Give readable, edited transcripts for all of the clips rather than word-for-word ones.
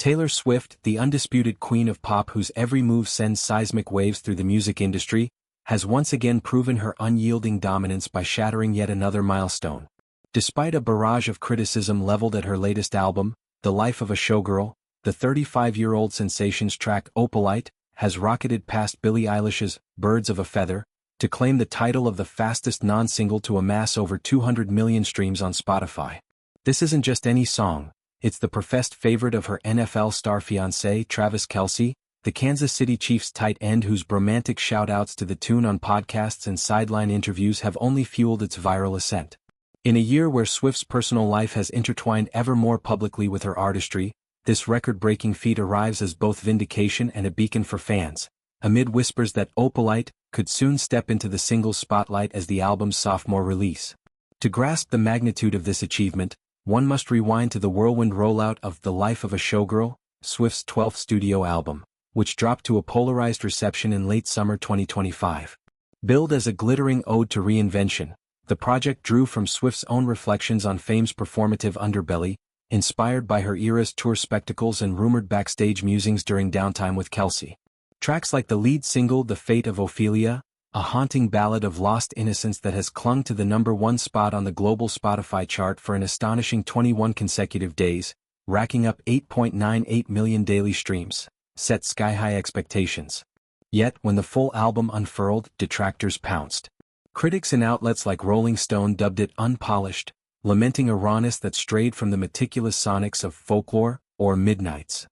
Taylor Swift, the undisputed queen of pop whose every move sends seismic waves through the music industry, has once again proven her unyielding dominance by shattering yet another milestone. Despite a barrage of criticism leveled at her latest album, The Life of a Showgirl, the 35-year-old sensation's track Opalite has rocketed past Billie Eilish's Birds of a Feather to claim the title of the fastest non-single to amass over 200 million streams on Spotify. This isn't just any song, it's the professed favorite of her NFL star fiancé Travis Kelce, the Kansas City Chiefs tight end whose bromantic shout-outs to the tune on podcasts and sideline interviews have only fueled its viral ascent. In a year where Swift's personal life has intertwined ever more publicly with her artistry, this record-breaking feat arrives as both vindication and a beacon for fans, amid whispers that Opalite could soon step into the singles spotlight as the album's sophomore release. To grasp the magnitude of this achievement, one must rewind to the whirlwind rollout of The Life of a Showgirl, Swift's 12th studio album, which dropped to a polarized reception in late summer 2025. Billed as a glittering ode to reinvention, the project drew from Swift's own reflections on fame's performative underbelly, inspired by her era's tour spectacles and rumored backstage musings during downtime with Kelce. Tracks like the lead single The Fate of Ophelia, a haunting ballad of lost innocence that has clung to the #1 spot on the global Spotify chart for an astonishing 21 consecutive days, racking up 8.98 million daily streams, set sky-high expectations. Yet, when the full album unfurled, detractors pounced. Critics in outlets like Rolling Stone dubbed it unpolished, lamenting a rawness that strayed from the meticulous sonics of Folklore or Midnights.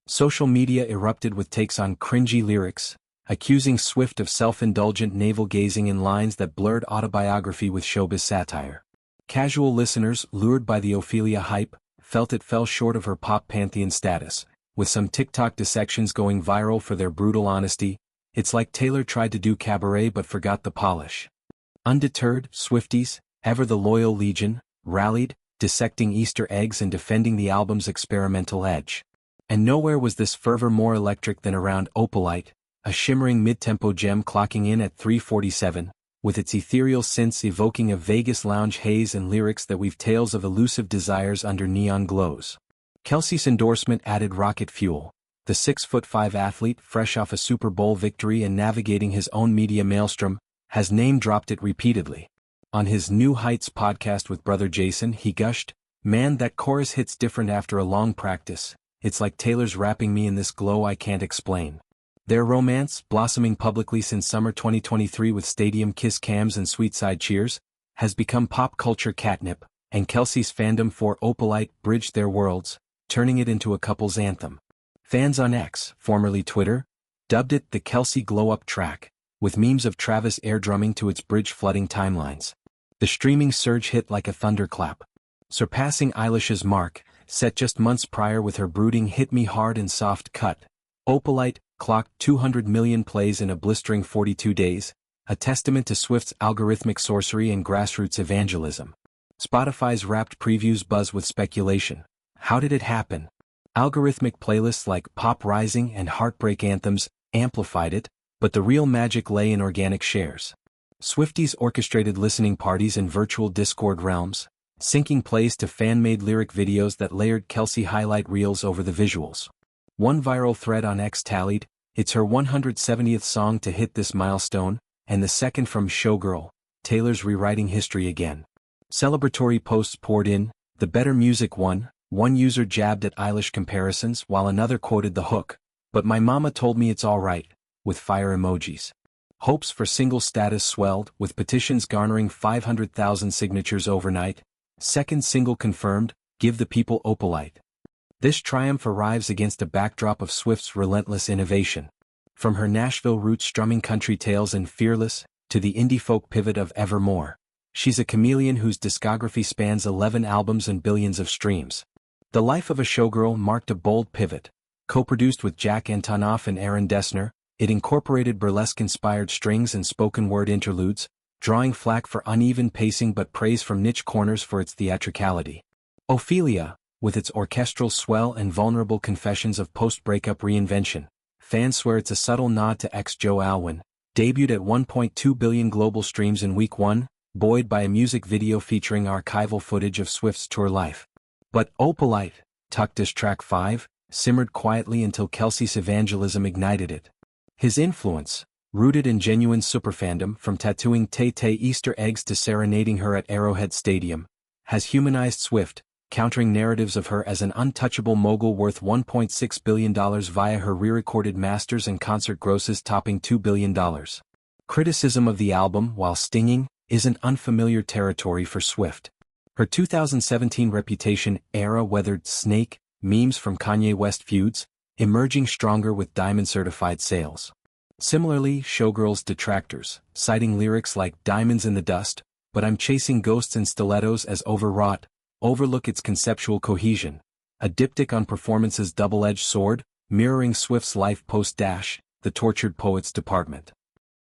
Social media erupted with takes on cringy lyrics, accusing Swift of self-indulgent navel-gazing in lines that blurred autobiography with showbiz satire. Casual listeners, lured by the Ophelia hype, felt it fell short of her pop pantheon status, with some TikTok dissections going viral for their brutal honesty. It's like Taylor tried to do cabaret but forgot the polish. Undeterred, Swifties, ever the loyal legion, rallied, dissecting Easter eggs and defending the album's experimental edge. And nowhere was this fervor more electric than around Opalite, a shimmering mid-tempo gem clocking in at 3:47, with its ethereal synths evoking a Vegas lounge haze and lyrics that weave tales of elusive desires under neon glows. Kelce's endorsement added rocket fuel. The 6'5" athlete, fresh off a Super Bowl victory and navigating his own media maelstrom, has name-dropped it repeatedly. On his New Heights podcast with brother Jason, he gushed, "Man, that chorus hits different after a long practice. It's like Taylor's wrapping me in this glow I can't explain." Their romance, blossoming publicly since summer 2023 with stadium kiss cams and sweet-side cheers, has become pop culture catnip, and Kelce's fandom for Opalite bridged their worlds, turning it into a couple's anthem. Fans on X, formerly Twitter, dubbed it the Kelce glow-up track, with memes of Travis air drumming to its bridge flooding timelines. The streaming surge hit like a thunderclap, surpassing Eilish's mark, set just months prior with her brooding Hit Me Hard and Soft cut. Opalite clocked 200 million plays in a blistering 42 days, a testament to Swift's algorithmic sorcery and grassroots evangelism. Spotify's wrapped previews buzz with speculation. How did it happen? Algorithmic playlists like Pop Rising and Heartbreak Anthems amplified it, but the real magic lay in organic shares. Swifties orchestrated listening parties in virtual Discord realms, syncing plays to fan-made lyric videos that layered Kelce highlight reels over the visuals. One viral thread on X tallied, "It's her 170th song to hit this milestone," and the second from Showgirl, "Taylor's rewriting history again." Celebratory posts poured in, "The better music won." One user jabbed at Eilish comparisons while another quoted the hook, "But my mama told me it's alright," with fire emojis. Hopes for single status swelled, with petitions garnering 500,000 signatures overnight. Second single confirmed, "Give the people Opalite." This triumph arrives against a backdrop of Swift's relentless innovation. From her Nashville roots strumming country tales and Fearless, to the indie folk pivot of Evermore, she's a chameleon whose discography spans 11 albums and billions of streams. The Life of a Showgirl marked a bold pivot. Co-produced with Jack Antonoff and Aaron Dessner, it incorporated burlesque-inspired strings and spoken-word interludes, drawing flack for uneven pacing but praise from niche corners for its theatricality. Ophelia, with its orchestral swell and vulnerable confessions of post-breakup reinvention, fans swear it's a subtle nod to ex-Joe Alwyn, debuted at 1.2 billion global streams in week 1, buoyed by a music video featuring archival footage of Swift's tour life. But Opalite, tucked as track 5, simmered quietly until Kelce's evangelism ignited it. His influence, rooted in genuine superfandom from tattooing Tay-Tay Easter eggs to serenading her at Arrowhead Stadium, has humanized Swift, countering narratives of her as an untouchable mogul worth $1.6 billion via her re-recorded masters and concert grosses topping $2 billion. Criticism of the album, while stinging, isn't unfamiliar territory for Swift. Her 2017 reputation era-weathered snake memes from Kanye West feuds, emerging stronger with Diamond-certified sales. Similarly, Showgirl's detractors, citing lyrics like "diamonds in the dust, but I'm chasing ghosts in stilettos" as overwrought, overlook its conceptual cohesion, a diptych on performance's double-edged sword, mirroring Swift's life post-The Tortured Poets Department.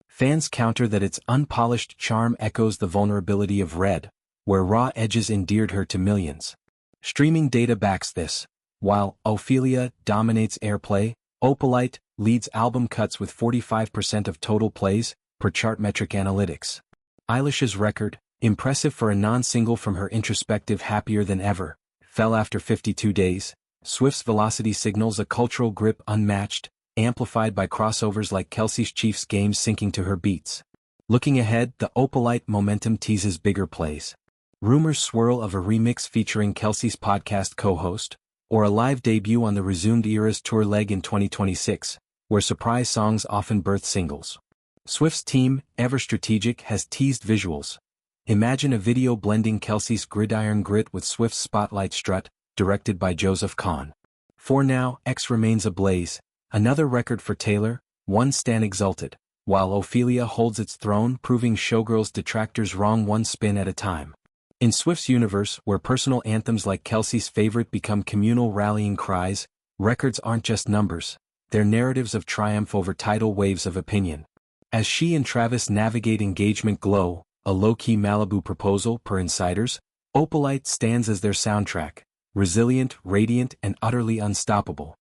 Fans counter that its unpolished charm echoes the vulnerability of Red, where raw edges endeared her to millions. Streaming data backs this. While Ophelia dominates airplay, Opalite leads album cuts with 45% of total plays, per Chartmetric Analytics. Eilish's record, impressive for a non-single from her introspective Happier Than Ever, fell after 52 days. Swift's velocity signals a cultural grip unmatched, amplified by crossovers like Kelce's Chiefs games syncing to her beats. Looking ahead, the Opalite momentum teases bigger plays. Rumors swirl of a remix featuring Kelce's podcast co-host, or a live debut on the resumed Eras tour leg in 2026, where surprise songs often birth singles. Swift's team, ever strategic, has teased visuals. Imagine a video blending Kelce's gridiron grit with Swift's spotlight strut, directed by Joseph Kahn. For now, X remains ablaze, another record for Taylor, one stan exalted, while Ophelia holds its throne, proving Showgirl's detractors wrong one spin at a time. In Swift's universe, where personal anthems like Kelce's favorite become communal rallying cries, records aren't just numbers, they're narratives of triumph over tidal waves of opinion. As she and Travis navigate engagement glow, a low-key Malibu proposal per insiders, Opalite stands as their soundtrack, resilient, radiant, and utterly unstoppable.